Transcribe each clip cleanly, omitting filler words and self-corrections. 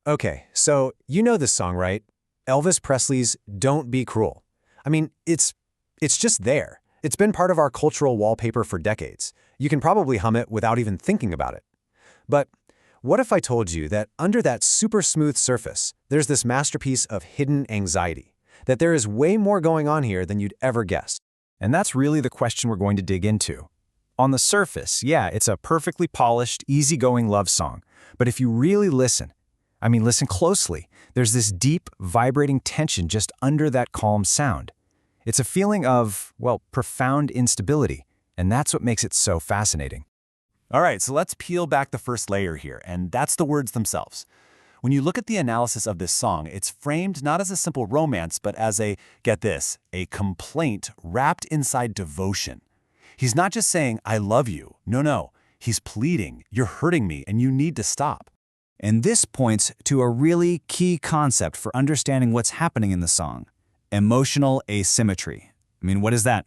Okay, so you know this song, right? Elvis Presley's Don't Be Cruel. I mean, it's just there. It's been part of our cultural wallpaper for decades. You can probably hum it without even thinking about it. But what if I told you that under that super smooth surface, there's this masterpiece of hidden anxiety, that there is way more going on here than you'd ever guess? And that's really the question we're going to dig into. On the surface, yeah, it's a perfectly polished, easygoing love song. But if you really listen, listen closely, there's this deep, vibrating tension just under that calm sound. It's a feeling of, well, profound instability, and that's what makes it so fascinating. All right, so let's peel back the first layer here, and that's the words themselves. When you look at the analysis of this song, it's framed not as a simple romance, but as get this, a complaint wrapped inside devotion. He's not just saying, I love you. No. He's pleading, you're hurting me, and you need to stop. And this points to a really key concept for understanding what's happening in the song: emotional asymmetry. What is that?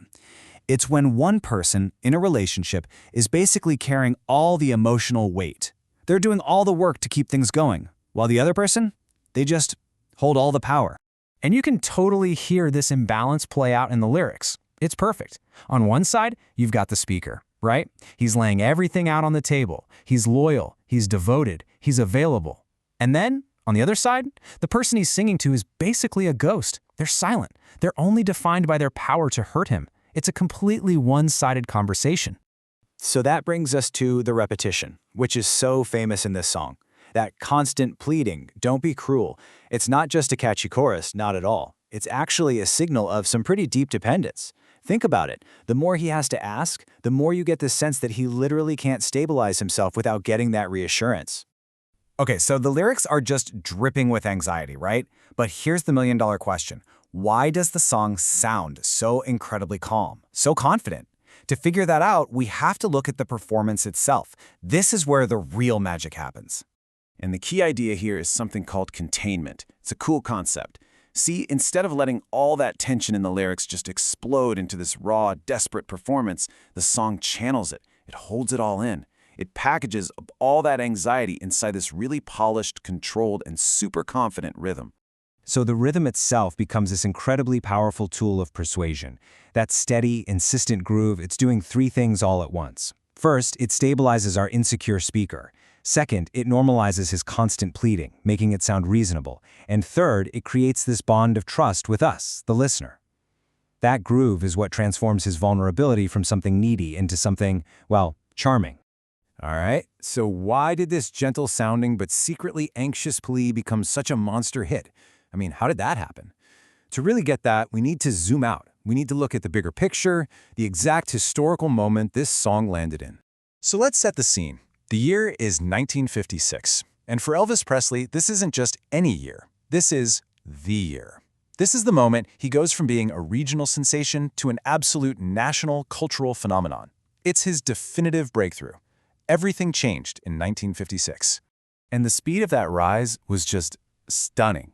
It's when one person in a relationship is basically carrying all the emotional weight. They're doing all the work to keep things going, while the other person, they just hold all the power. And you can totally hear this imbalance play out in the lyrics. It's perfect. On one side, you've got the speaker, right? He's laying everything out on the table. He's loyal, he's devoted, he's available. And then, on the other side, the person he's singing to is basically a ghost. They're silent. They're only defined by their power to hurt him. It's a completely one-sided conversation. So that brings us to the repetition, which is so famous in this song. That constant pleading, don't be cruel. It's not just a catchy chorus, not at all. It's actually a signal of some pretty deep dependence. Think about it. The more he has to ask, the more you get the sense that he literally can't stabilize himself without getting that reassurance. Okay, so the lyrics are just dripping with anxiety, right? But here's the million-dollar question. Why does the song sound so incredibly calm, so confident? To figure that out, we have to look at the performance itself. This is where the real magic happens. And the key idea here is something called containment. It's a cool concept. See, instead of letting all that tension in the lyrics just explode into this raw, desperate performance, the song channels it. It holds it all in. It packages all that anxiety inside this really polished, controlled, and super confident rhythm. So the rhythm itself becomes this incredibly powerful tool of persuasion. That steady, insistent groove, it's doing three things all at once. First, it stabilizes our insecure speaker. Second, it normalizes his constant pleading, making it sound reasonable. And third, it creates this bond of trust with us, the listener. That groove is what transforms his vulnerability from something needy into something, well, charming. All right, so why did this gentle-sounding but secretly anxious plea become such a monster hit? How did that happen? To really get that, we need to zoom out. We need to look at the bigger picture, the exact historical moment this song landed in. So let's set the scene. The year is 1956. And for Elvis Presley, this isn't just any year. This is the year. This is the moment he goes from being a regional sensation to an absolute national cultural phenomenon. It's his definitive breakthrough. Everything changed in 1956. And the speed of that rise was just stunning.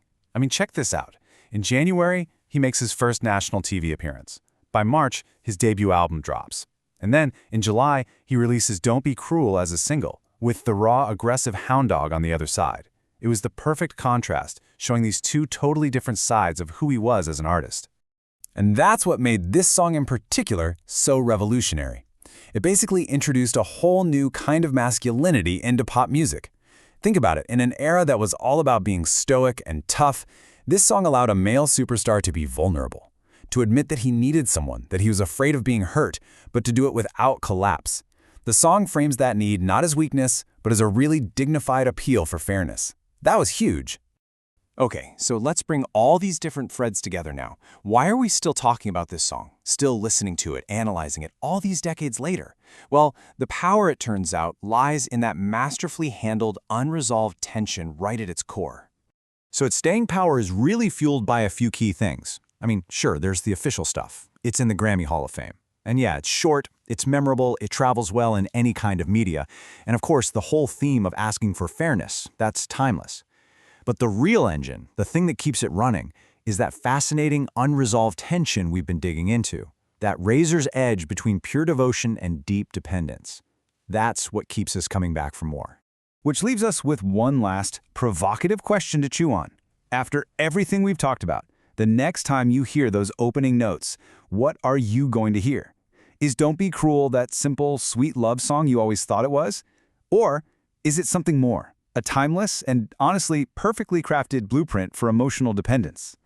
Check this out. In January, he makes his first national TV appearance. By March, his debut album drops. And then, in July, he releases Don't Be Cruel as a single, with the raw, aggressive Hound dog on the other side. It was the perfect contrast, showing these two totally different sides of who he was as an artist. And that's what made this song in particular so revolutionary. It basically introduced a whole new kind of masculinity into pop music. Think about it, in an era that was all about being stoic and tough, this song allowed a male superstar to be vulnerable, to admit that he needed someone, that he was afraid of being hurt, but to do it without collapse. The song frames that need not as weakness, but as a really dignified appeal for fairness. That was huge. Okay, so let's bring all these different threads together now. Why are we still talking about this song, still listening to it, analyzing it, all these decades later? Well, the power, it turns out, lies in that masterfully handled, unresolved tension right at its core. So its staying power is really fueled by a few key things. Sure, there's the official stuff. It's in the Grammy Hall of Fame. And yeah, it's short, it's memorable, it travels well in any kind of media. And of course, the whole theme of asking for fairness, that's timeless. But the real engine, the thing that keeps it running, is that fascinating, unresolved tension we've been digging into. That razor's edge between pure devotion and deep dependence. That's what keeps us coming back for more. Which leaves us with one last provocative question to chew on. After everything we've talked about, the next time you hear those opening notes, what are you going to hear? Is Don't Be Cruel that simple, sweet love song you always thought it was? Or is it something more, a timeless and honestly perfectly crafted blueprint for emotional dependence?